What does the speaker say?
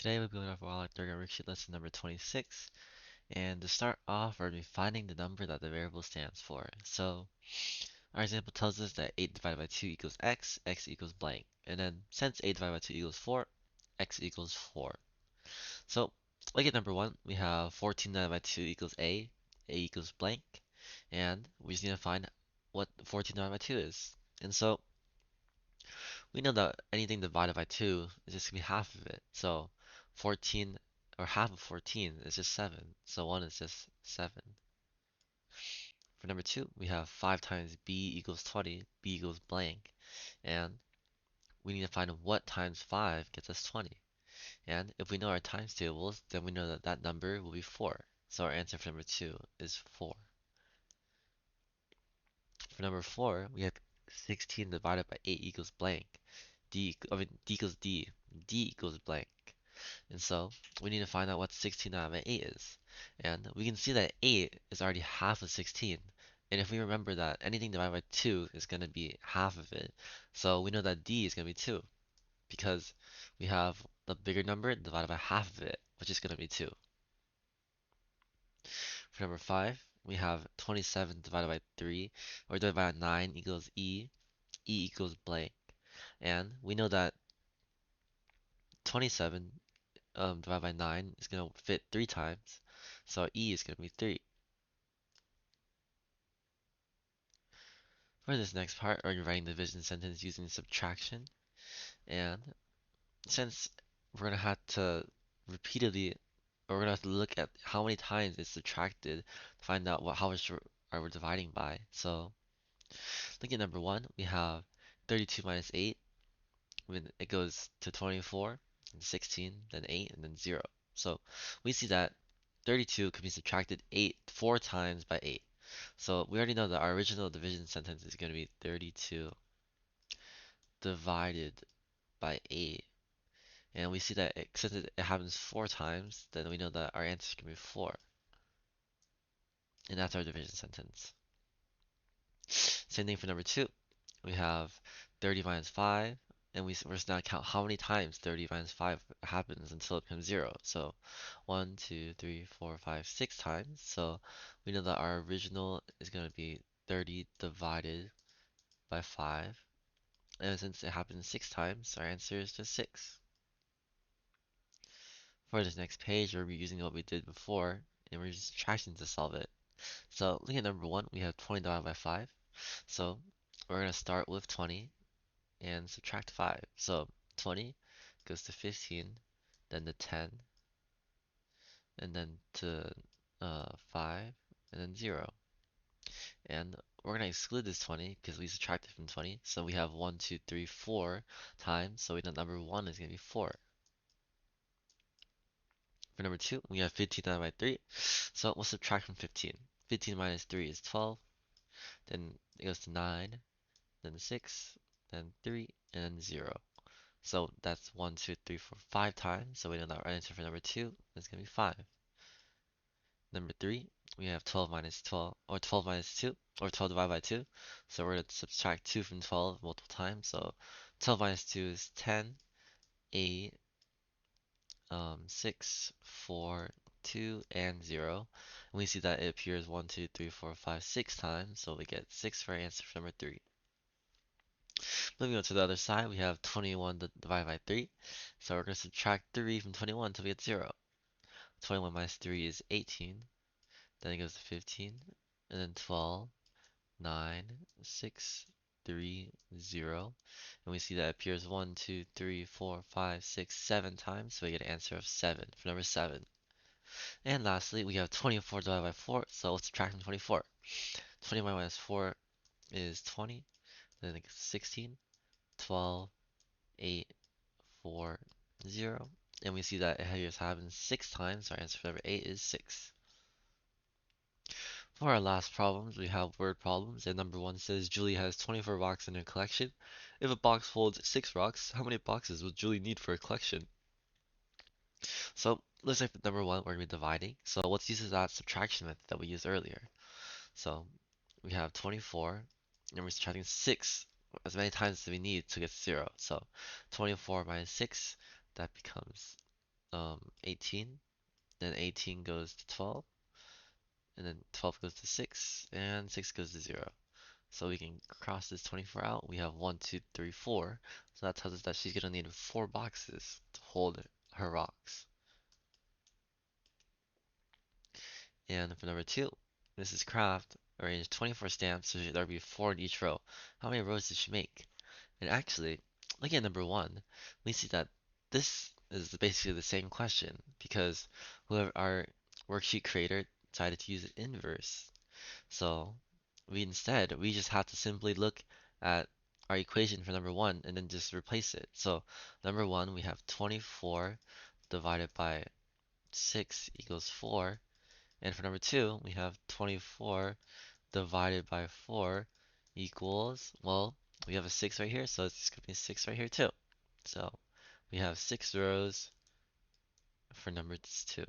Today we'll be going over our third worksheet lesson number 26. And to start off, we're going to be finding the number that the variable stands for. So our example tells us that 8 divided by 2 equals x equals blank. And then since 8 divided by 2 equals 4, x equals 4. So look at number 1. We have 14 divided by 2 equals a equals blank. And we just need to find what 14 divided by 2 is. And so we know that anything divided by 2 is just going to be half of it. So 14, or half of 14 is just 7. So 1 is just 7. For number 2, we have 5 times b equals 20. B equals blank. And we need to find what times 5 gets us 20. And if we know our times tables, then we know that that number will be 4. So our answer for number 2 is 4. For number 4, we have 16 divided by 8 equals blank. D equals D. D equals blank. And so we need to find out what 16 divided by 8 is. And we can see that 8 is already half of 16. And if we remember that anything divided by 2 is going to be half of it, so we know that D is going to be 2 because we have the bigger number divided by half of it, which is going to be 2. For number 5, we have 27 divided by 3, or divided by 9 equals E. E equals blank. And we know that 27 divided by 9 is going to fit 3 times. So E is going to be 3. For this next part, we're writing the division sentence using subtraction. And since we're going to have to repeatedly, or we're going to have to look at how many times it's subtracted to find out how much are we dividing by. So look at number 1, we have 32 minus 8. When it goes to 24, and 16, then 8, and then 0. So we see that 32 can be subtracted 4 times by 8. So we already know that our original division sentence is going to be 32 divided by 8. And we see that since it happens 4 times, then we know that our answer is going to be 4. And that's our division sentence. Same thing for number 2. We have 30 minus 5, and we're just now count how many times 30 minus 5 happens until it becomes 0. So 1, 2, 3, 4, 5, 6 times. So we know that our original is going to be 30 divided by 5. And since it happens 6 times, our answer is just 6. For this next page, we're using what we did before, and we're just subtracting to solve it. So looking at number 1, we have 20 divided by 5. So we're going to start with 20 and subtract 5. So 20 goes to 15, then to 10, and then to 5, and then 0. And we're going to exclude this 20 because we subtracted from 20. So we have 1, 2, 3, 4 times. So we know number 1 is going to be 4. For number 2, we have 15 divided by 3. So we'll subtract from 15. 15 minus 3 is 12. Then it goes to 9, then 6, then 3, and then 0. So that's 1, 2, 3, 4, 5 times. So we know that our answer for number 2 is going to be 5. Number 3, we have 12 minus 12, or 12 minus 2, or 12 divided by 2. So we're going to subtract 2 from 12 multiple times. So 12 minus 2 is 10, 8, 6, 4, 2, and 0. And we see that it appears 1, 2, 3, 4, 5, 6 times. So we get 6 for our answer for number 3. Moving on to the other side, we have 21 divided by 3. So we're going to subtract 3 from 21 until we get 0. 21 minus 3 is 18. Then it goes to 15. And then 12, 9, 6, 3, 0. And we see that it appears 1, 2, 3, 4, 5, 6, 7 times. So we get an answer of 7 for number 7. And lastly, we have 24 divided by 4. So let's subtract from 24. 21 minus 4 is 20. Then it's 16, 12, 8, 4, 0. And we see that it has happened 6 times. Our answer for number 8 is 6. For our last problems, we have word problems. And number 1 says Julie has 24 rocks in her collection. If a box holds 6 rocks, how many boxes would Julie need for a collection? So looks like number 1, we're going to be dividing. So let's use that subtraction method that we used earlier. So we have 24, and we're subtracting 6 as many times as we need to get 0. So 24 minus 6, that becomes 18, then 18 goes to 12, and then 12 goes to 6, and 6 goes to 0. So we can cross this 24 out. We have 1, 2, 3, 4. So that tells us that she's gonna need 4 boxes to hold her rocks. And for number 2, Mrs. Kraft arranged 24 stamps, so there'll be 4 in each row. How many rows did she make? And actually, looking at number 1, we see that this is basically the same question because whoever our worksheet creator decided to use the inverse. So we just have to simply look at our equation for number 1 and then just replace it. So number 1, we have 24 divided by 6 equals 4. And for number 2, we have 24 divided by 4 equals, well, we have a 6 right here, so it's going to be 6 right here too. So we have 6 rows for number 2.